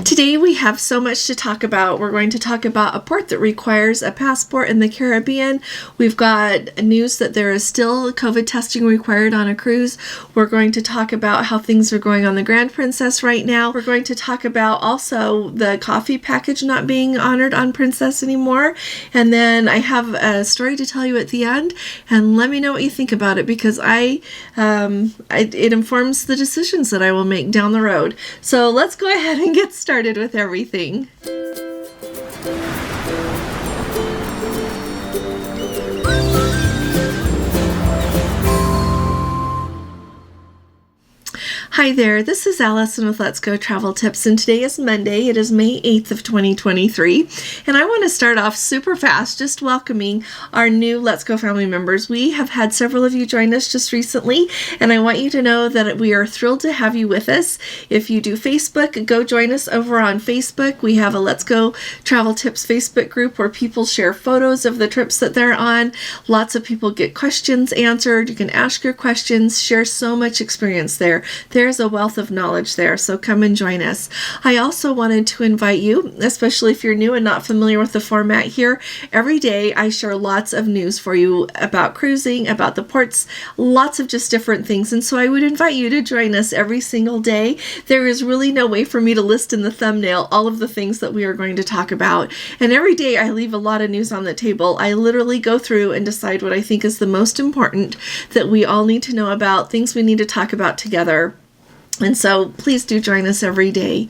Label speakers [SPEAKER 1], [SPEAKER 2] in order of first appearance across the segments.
[SPEAKER 1] Today we have so much to talk about. We're going to talk about a port that requires a passport in the Caribbean. We've got news that there is still COVID testing required on a cruise. We're going to talk about how things are going on the Grand Princess right now. We're going to talk about also the coffee package not being honored on Princess anymore. And then I have a story to tell you at the end, and let me know what you think about it, because it informs the decisions that I will make down the road. So let's go ahead and get started with everything. Hi there, this is Allison with Let's Go Travel Tips, and today is Monday. It is May 8th of 2023, and I want to start off super fast just welcoming our new Let's Go family members. We have had several of you join us just recently, and I want you to know that we are thrilled to have you with us. If you do Facebook, go join us over on Facebook. We have a Let's Go Travel Tips Facebook group where people share photos of the trips that they're on. Lots of people get questions answered. You can ask your questions, share so much experience there. There's a wealth of knowledge there, so come and join us. I also wanted to invite you, especially if you're new and not familiar with the format here. Every day I share lots of news for you about cruising, about the ports, lots of just different things, and so I would invite you to join us every single day. There is really no way for me to list in the thumbnail all of the things that we are going to talk about, and every day I leave a lot of news on the table. I literally go through and decide what I think is the most important that we all need to know about, things we need to talk about together. And so please do join us every day.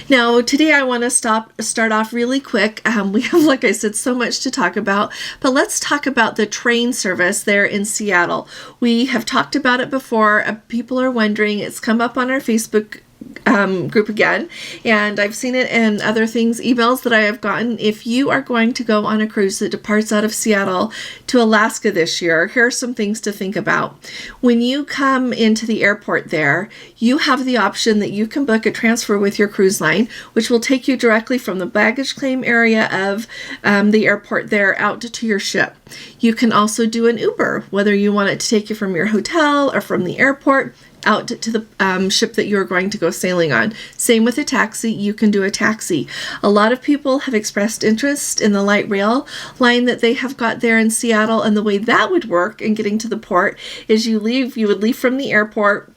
[SPEAKER 1] Now, today I want to start off really quick. We have, like I said, so much to talk about, but let's talk about the train service there in Seattle. We have talked about it before. People are wondering. It's come up on our Facebook group again, and I've seen it in other things, emails that I have gotten. If you are going to go on a cruise that departs out of Seattle to Alaska this year, here are some things to think about. When you come into the airport there, you have the option that you can book a transfer with your cruise line, which will take you directly from the baggage claim area of the airport there out to your ship. You can also do an Uber, whether you want it to take you from your hotel or from the airport out to the ship that you're going to go sailing on. Same with a taxi. You can do a taxi. A lot of people have expressed interest in the light rail line that they have got there in Seattle, and the way that would work in getting to the port is you would leave from the airport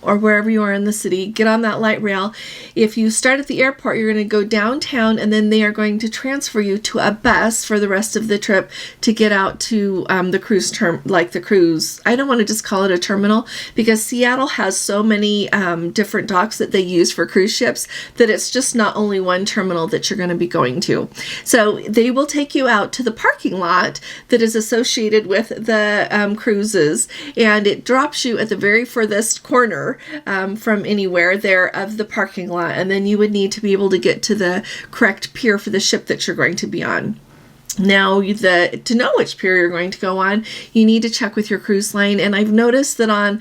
[SPEAKER 1] or wherever you are in the city, get on that light rail. If you start at the airport, you're going to go downtown, and then they are going to transfer you to a bus for the rest of the trip to get out to the cruise cruise. I don't want to just call it a terminal, because Seattle has so many different docks that they use for cruise ships that it's just not only one terminal that you're going to be going to. So they will take you out to the parking lot that is associated with the cruises, and it drops you at the very furthest corner from anywhere there of the parking lot, and then you would need to be able to get to the correct pier for the ship that you're going to be on. Now, to know which pier you're going to go on, you need to check with your cruise line, and I've noticed that on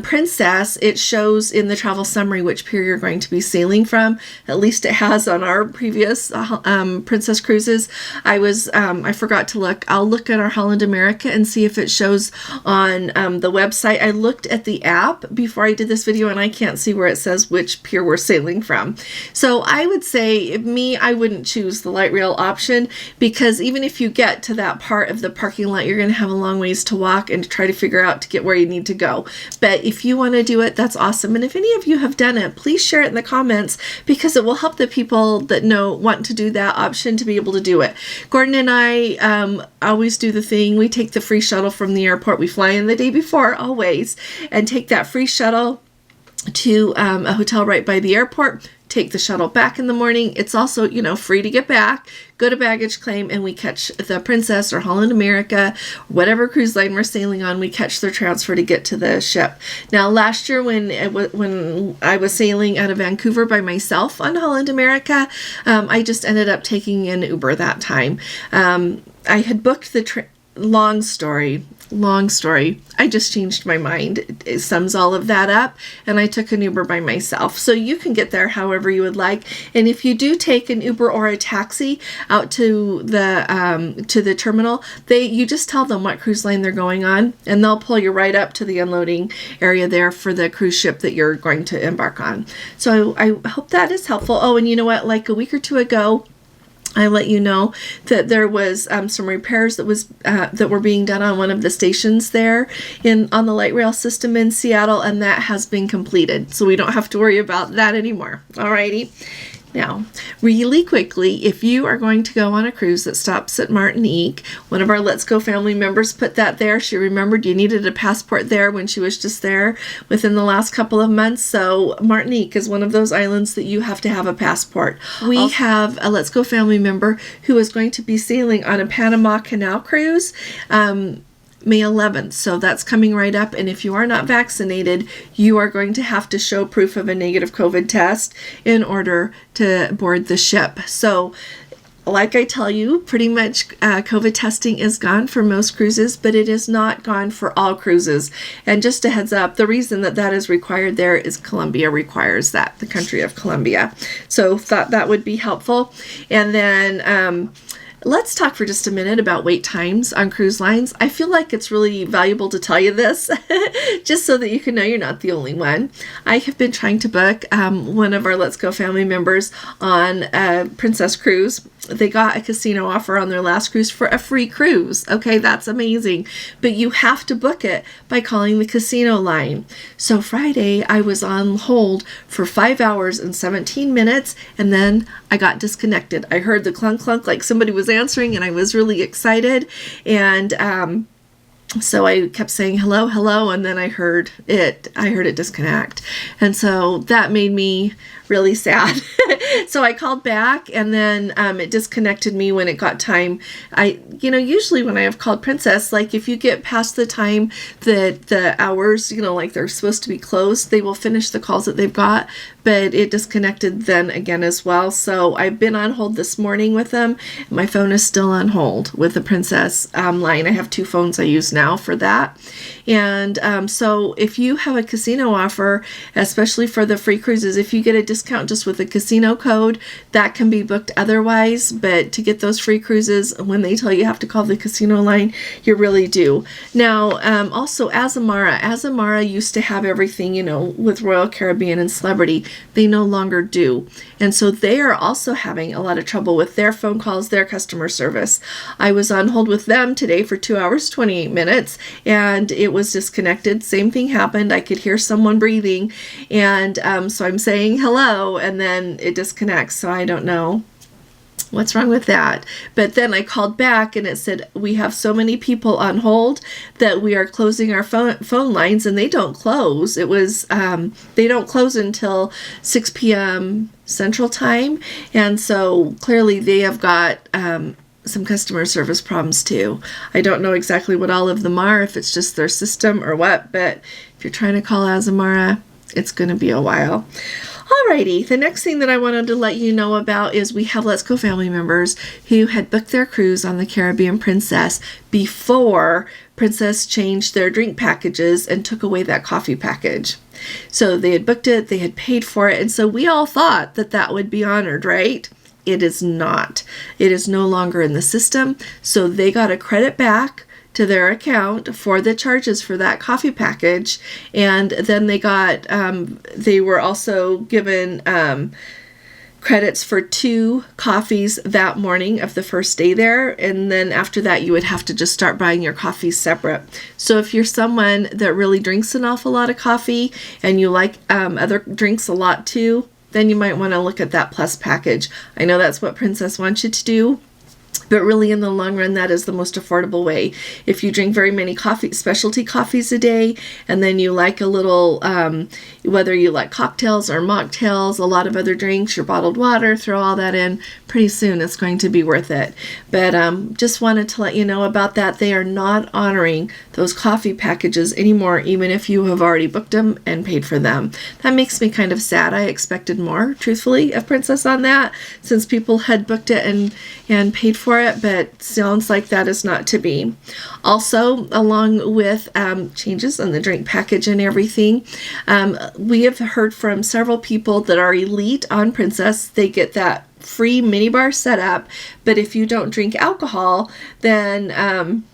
[SPEAKER 1] Princess, it shows in the travel summary which pier you're going to be sailing from. At least it has on our previous Princess cruises. I forgot to look. I'll look at our Holland America and see if it shows on the website. I looked at the app before I did this video, and I can't see where it says which pier we're sailing from. So I would say, I wouldn't choose the light rail option, because even if you get to that part of the parking lot, you're going to have a long ways to walk and to try to figure out to get where you need to go. But if you want to do it, that's awesome. And if any of you have done it, please share it in the comments, because it will help the people that want to do that option to be able to do it. Gordon and I always do the thing. We take the free shuttle from the airport. We fly in the day before, always, and take that free shuttle to a hotel right by the airport. Take the shuttle back in the morning. It's also, free to get back. Go to baggage claim, and we catch the Princess or Holland America, whatever cruise line we're sailing on. We catch their transfer to get to the ship. Now, last year when I was sailing out of Vancouver by myself on Holland America, I just ended up taking an Uber that time. I had booked long story. long story. I just changed my mind. It sums all of that up, and I took an Uber by myself. So you can get there however you would like. And if you do take an Uber or a taxi out to the terminal, you just tell them what cruise line they're going on, and they'll pull you right up to the unloading area there for the cruise ship that you're going to embark on. So I hope that is helpful. Oh, and you know what? Like a week or two ago, I let you know that there was some repairs that were being done on one of the stations there on the light rail system in Seattle, and that has been completed. So we don't have to worry about that anymore. Alrighty. Now, really quickly, if you are going to go on a cruise that stops at Martinique, one of our Let's Go family members put that there. She remembered you needed a passport there when she was just there within the last couple of months. So Martinique is one of those islands that you have to have a passport. We have a Let's Go family member who is going to be sailing on a Panama Canal cruise. May 11th. So that's coming right up. And if you are not vaccinated, you are going to have to show proof of a negative COVID test in order to board the ship. So like I tell you, pretty much COVID testing is gone for most cruises, but it is not gone for all cruises. And just a heads up, the reason that is required there is Colombia requires that, the country of Colombia. So thought that would be helpful. And then let's talk for just a minute about wait times on cruise lines. I feel like it's really valuable to tell you this, just so that you can know you're not the only one. I have been trying to book one of our Let's Go family members on a Princess cruise. They got a casino offer on their last cruise for a free cruise. Okay, that's amazing. But you have to book it by calling the casino line. So Friday, I was on hold for 5 hours and 17 minutes, and then I got disconnected. I heard the clunk clunk like somebody was answering, and I was really excited. And so I kept saying hello, hello, and then I heard it disconnect. And so that made me really sad. So I called back, and then it disconnected me when it got time. Usually when I have called Princess, like if you get past the time that the hours, like they're supposed to be closed, they will finish the calls that they've got, but it disconnected then again as well. So I've been on hold this morning with them. My phone is still on hold with the Princess line. I have 2 phones I use now for that. And so if you have a casino offer, especially for the free cruises, if you get a discount just with a casino code, that can be booked otherwise. But to get those free cruises, when they tell you have to call the casino line, you really do. Now, also Azamara used to have everything, with Royal Caribbean and Celebrity. They no longer do. And so they are also having a lot of trouble with their phone calls, their customer service. I was on hold with them today for 2 hours, 28 minutes, and it was disconnected. Same thing happened. I could hear someone breathing, and so I'm saying hello, and then it disconnects. So I don't know what's wrong with that. But then I called back, and it said, we have so many people on hold that we are closing our phone lines, and they don't close. It was, they don't close until 6 p.m. Central Time. And so clearly they have got some customer service problems too. I don't know exactly what all of them are, if it's just their system or what, but if you're trying to call Azamara, it's going to be a while. Alrighty, the next thing that I wanted to let you know about is we have Let's Go family members who had booked their cruise on the Caribbean Princess before Princess changed their drink packages and took away that coffee package. So they had booked it, they had paid for it, and so we all thought that would be honored, right? It is not. It is no longer in the system, so they got a credit back to their account for the charges for that coffee package, and then they were also given credits for 2 coffees that morning of the first day there, and then after that you would have to just start buying your coffees separate. So if you're someone that really drinks an awful lot of coffee and you like other drinks a lot too, then you might want to look at that plus package. I know that's what Princess wants you to do, but really in the long run, that is the most affordable way. If you drink very many specialty coffees a day, and then you like a little, whether you like cocktails or mocktails, a lot of other drinks, your bottled water, throw all that in, pretty soon it's going to be worth it. But just wanted to let you know about that. They are not honoring those coffee packages anymore, even if you have already booked them and paid for them. That makes me kind of sad. I expected more, truthfully, of Princess on that, since people had booked it and paid for for it, but sounds like that is not to be. Also, along with changes in the drink package and everything, we have heard from several people that are elite on Princess. They get that free minibar set up, but if you don't drink alcohol, then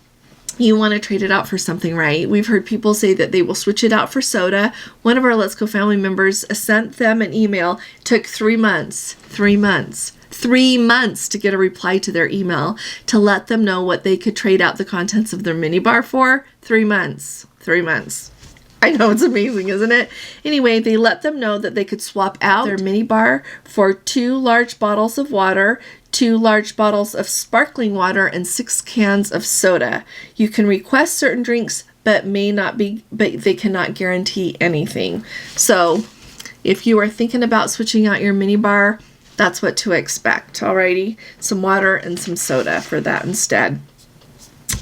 [SPEAKER 1] you want to trade it out for something, right? We've heard people say that they will switch it out for soda. One of our Let's Go family members sent them an email. Took 3 months. 3 months. 3 months to get a reply to their email to let them know what they could trade out the contents of their minibar for. 3 months. 3 months. I know, it's amazing, isn't it? Anyway, they let them know that they could swap out their minibar for 2 large bottles of water, 2 large bottles of sparkling water, and 6 cans of soda. You can request certain drinks, but they cannot guarantee anything. So if you are thinking about switching out your minibar, that's what to expect. Alrighty, some water and some soda for that instead.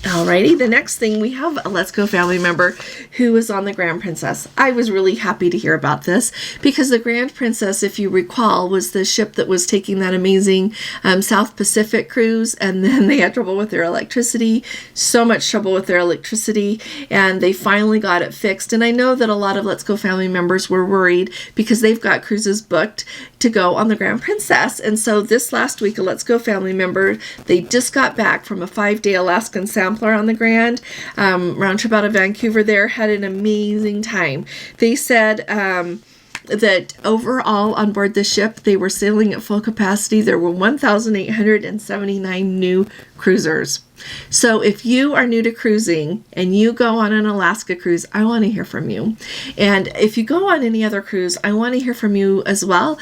[SPEAKER 1] Alrighty, the next thing, we have a Let's Go family member who was on the Grand Princess. I was really happy to hear about this because the Grand Princess, if you recall, was the ship that was taking that amazing South Pacific cruise, and then they had trouble with their electricity, so much trouble with their electricity, and they finally got it fixed. And I know that a lot of Let's Go family members were worried because they've got cruises booked to go on the Grand Princess. And so this last week, a Let's Go family member, they just got back from a 5-day Alaskan sampler on the Grand, round trip out of Vancouver there, had an amazing time. They said that overall on board the ship, they were sailing at full capacity. There were 1,879 new cruisers. So if you are new to cruising and you go on an Alaska cruise, I want to hear from you. And if you go on any other cruise, I want to hear from you as well.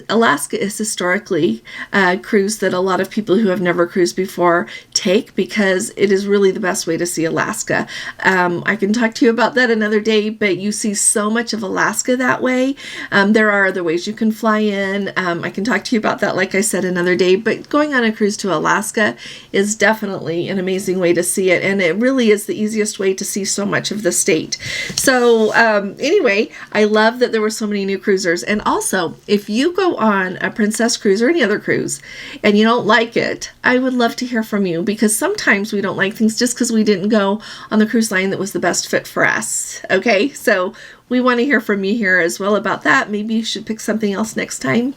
[SPEAKER 1] Alaska is historically a cruise that a lot of people who have never cruised before take because it is really the best way to see Alaska. I can talk to you about that another day, but you see so much of Alaska that way. There are other ways you can fly in. I can talk to you about that, like I said, another day, but going on a cruise to Alaska is definitely an amazing way to see it, and it really is the easiest way to see so much of the state. So anyway, I love that there were so many new cruisers. And also, if you go on a Princess cruise or any other cruise and you don't like it, I would love to hear from you, because sometimes we don't like things just because we didn't go on the cruise line that was the best fit for us. Okay, so we want to hear from you here as well about that. Maybe you should pick something else next time.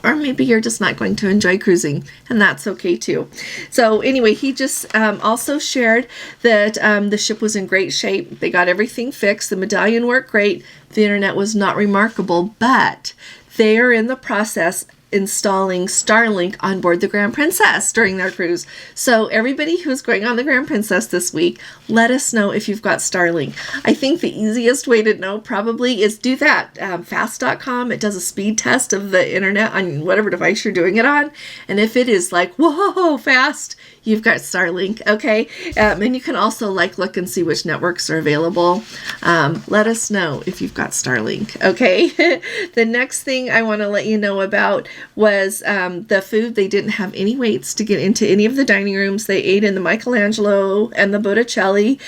[SPEAKER 1] Or maybe you're just not going to enjoy cruising, and that's okay too. So anyway, he just also shared that the ship was in great shape. They got everything fixed. The medallion worked great. The internet was not remarkable, but they are in the process installing Starlink on board the Grand Princess during their cruise. So everybody who's going on the Grand Princess this week, let us know if you've got Starlink. I think the easiest way to know probably is do that. Fast.com, it does a speed test of the internet on whatever device you're doing it on. And if it is like, whoa, fast, you've got Starlink, okay? And you can also look and see which networks are available. Let us know if you've got Starlink, okay? The next thing I want to let you know about was the food. They didn't have any waits to get into any of the dining rooms. They ate in the Michelangelo and the Botticelli.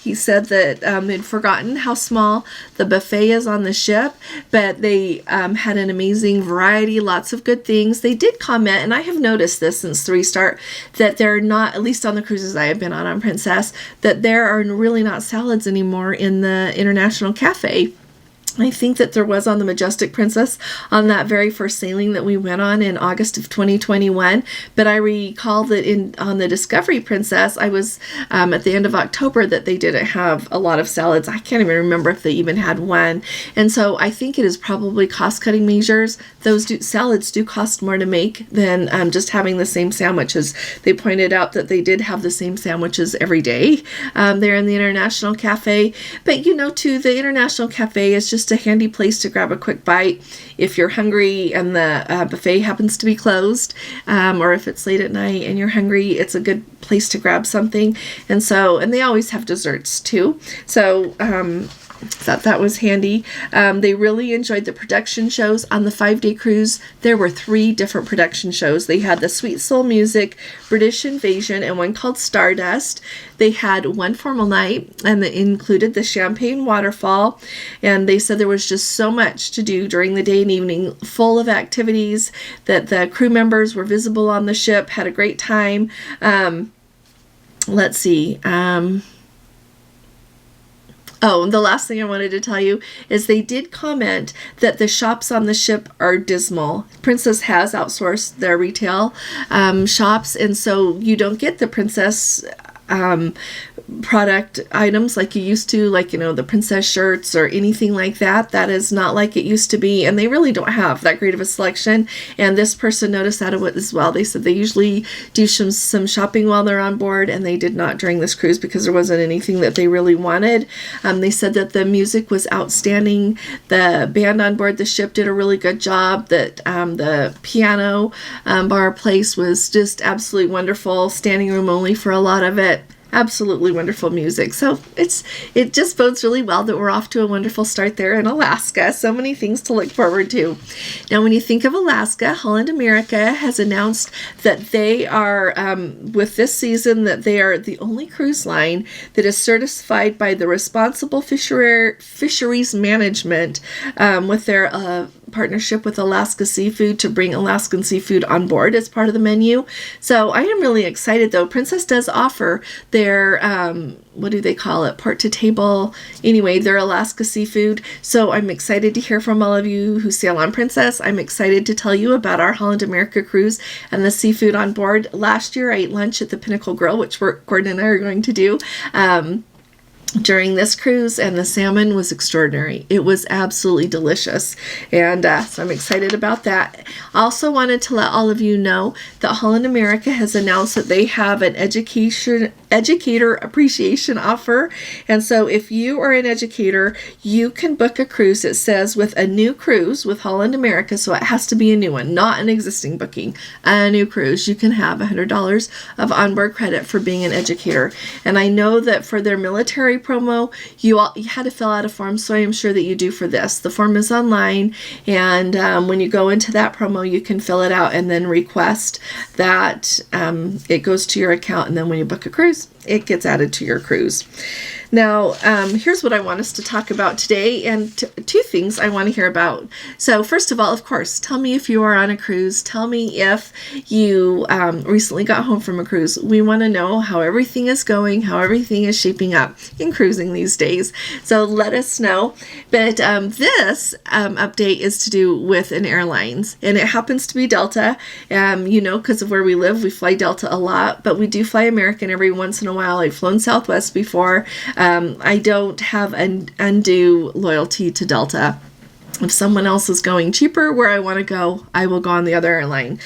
[SPEAKER 1] He said that they'd forgotten how small the buffet is on the ship, but they had an amazing variety, lots of good things. They did comment, and I have noticed this since the restart, that they're not, at least on the cruises I have been on Princess, that there are really not salads anymore in the International Cafe. I think that there was on the Majestic Princess on that very first sailing that we went on in August of 2021. But I recall that on the Discovery Princess, I was at the end of October, that they didn't have a lot of salads. I can't even remember if they even had one. And so I think it is probably cost-cutting measures. Those salads do cost more to make than just having the same sandwiches. They pointed out that they did have the same sandwiches every day there in the International Cafe. But too, the International Cafe is just a handy place to grab a quick bite if you're hungry and the buffet happens to be closed, or if it's late at night and you're hungry, it's a good place to grab something. And they always have desserts too. So Thought that was handy. They really enjoyed the production shows on the 5-day cruise. There were 3 different production shows. They had the Sweet Soul Music, British Invasion, and one called Stardust. They had one formal night, and it included the Champagne Waterfall. And they said there was just so much to do during the day and evening, full of activities, that the crew members were visible on the ship, had a great time. Let's see. Oh, and the last thing I wanted to tell you is they did comment that the shops on the ship are dismal. Princess has outsourced their retail shops, and so you don't get the Princess product items like you used to, like, the princess shirts or anything like that. That is not like it used to be, and they really don't have that great of a selection. And this person noticed that as well. They said they usually do some shopping while they're on board, and they did not during this cruise because there wasn't anything that they really wanted. They said that the music was outstanding. The band on board the ship did a really good job. That the piano bar place was just absolutely wonderful. Standing room only for a lot of it. Absolutely wonderful music. So it just bodes really well that we're off to a wonderful start there in Alaska. So many things to look forward to. Now, when you think of Alaska, Holland America has announced that they are, with this season, that they are the only cruise line that is certified by the Responsible Fisheries Management with their partnership with Alaska Seafood to bring Alaskan seafood on board as part of the menu. So I am really excited, though. Princess does offer their, what do they call it? Port to table. Anyway, their Alaska seafood. So I'm excited to hear from all of you who sail on Princess. I'm excited to tell you about our Holland America cruise and the seafood on board. Last year, I ate lunch at the Pinnacle Grill, which Gordon and I are going to do. During this cruise, and the salmon was extraordinary. It was absolutely delicious, and so I'm excited about that. Also wanted to let all of you know that Holland America has announced that they have an educator appreciation offer, and so if you are an educator, you can book a cruise. It says with a new cruise with Holland America, so it has to be a new one, not an existing booking. A new cruise, you can have $100 of onboard credit for being an educator. And I know that for their military promo, you had to fill out a form, so I am sure that you do for this. The form is online, and when you go into that promo, you can fill it out and then request that it goes to your account, and then when you book a cruise, it gets added to your cruise. Now, here's what I want us to talk about today, and 2 things I want to hear about. So first of all, of course, tell me if you are on a cruise. Tell me if you recently got home from a cruise. We want to know how everything is going, how everything is shaping up in cruising these days. So let us know. But this update is to do with an airlines, and it happens to be Delta. Because of where we live, we fly Delta a lot, but we do fly American every once in a while. I've flown Southwest before. I don't have an undue loyalty to Delta. If someone else is going cheaper where I want to go, I will go on the other airline.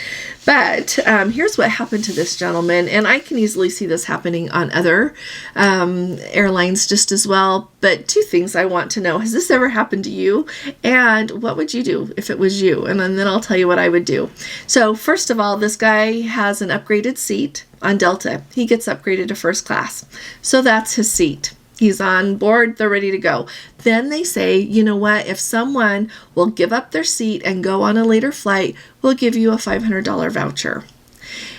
[SPEAKER 1] But here's what happened to this gentleman, and I can easily see this happening on other airlines just as well. But 2 things I want to know. Has this ever happened to you? And what would you do if it was you? And then I'll tell you what I would do. So first of all, this guy has an upgraded seat on Delta. He gets upgraded to first class. So that's his seat. He's on board, they're ready to go. Then they say, you know what, if someone will give up their seat and go on a later flight, we'll give you a $500 voucher.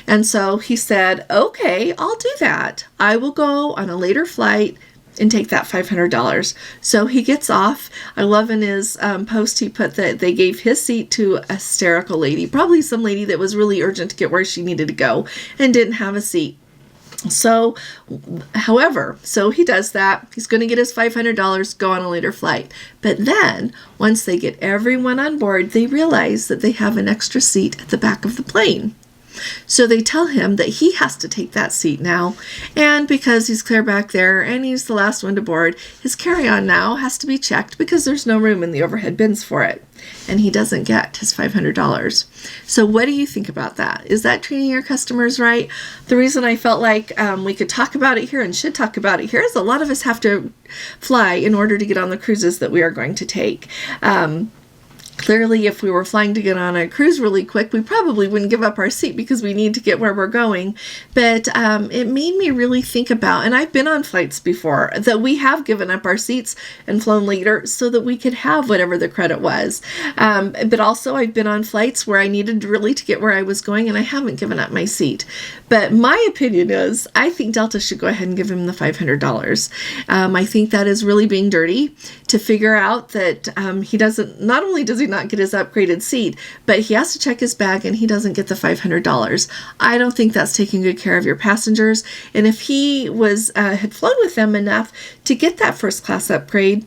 [SPEAKER 1] And so he said, okay, I'll do that. I will go on a later flight and take that $500. So he gets off. I love in his post, he put that they gave his seat to a hysterical lady, probably some lady that was really urgent to get where she needed to go and didn't have a seat. So, however, so he does that. He's going to get his $500, go on a later flight. But then, once they get everyone on board, they realize that they have an extra seat at the back of the plane. So they tell him that he has to take that seat now, and because he's clear back there and he's the last one to board, his carry-on now has to be checked because there's no room in the overhead bins for it, and he doesn't get his $500. So what do you think about that? Is that treating your customers right? The reason I felt like we could talk about it here and should talk about it here is a lot of us have to fly in order to get on the cruises that we are going to take. Clearly, if we were flying to get on a cruise really quick, we probably wouldn't give up our seat because we need to get where we're going. But it made me really think about, and I've been on flights before, that we have given up our seats and flown later so that we could have whatever the credit was. But also, I've been on flights where I needed really to get where I was going, and I haven't given up my seat. But my opinion is, I think Delta should go ahead and give him the $500. I think that is really being dirty to figure out that he doesn't, not only does he not get his upgraded seat, but he has to check his bag and he doesn't get the $500. I don't think that's taking good care of your passengers. And if he was had flown with them enough to get that first class upgrade,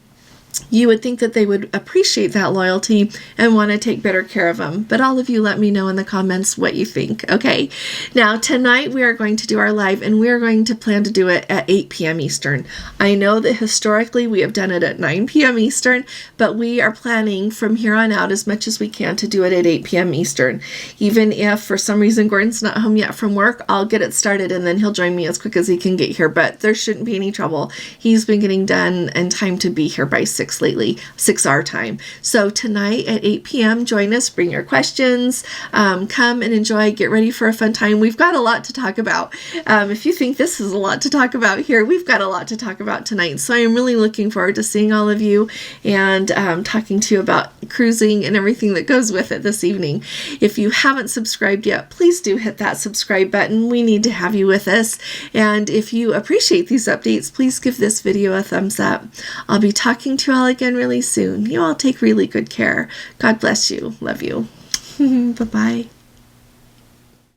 [SPEAKER 1] you would think that they would appreciate that loyalty and want to take better care of them. But all of you let me know in the comments what you think, okay? Now, tonight we are going to do our live, and we are going to plan to do it at 8 p.m. Eastern. I know that historically we have done it at 9 p.m. Eastern, but we are planning from here on out as much as we can to do it at 8 p.m. Eastern. Even if for some reason Gordon's not home yet from work, I'll get it started and then he'll join me as quick as he can get here. But there shouldn't be any trouble. He's been getting done in time to be here by 6 lately, 6 our time. So tonight at 8 p.m., join us, bring your questions, come and enjoy, get ready for a fun time. We've got a lot to talk about. If you think this is a lot to talk about here, we've got a lot to talk about tonight. So I am really looking forward to seeing all of you and talking to you about cruising and everything that goes with it this evening. If you haven't subscribed yet, please do hit that subscribe button. We need to have you with us. And if you appreciate these updates, please give this video a thumbs up. I'll be talking to you all again really soon. You all take really good care. God bless you. Love you. Bye-bye.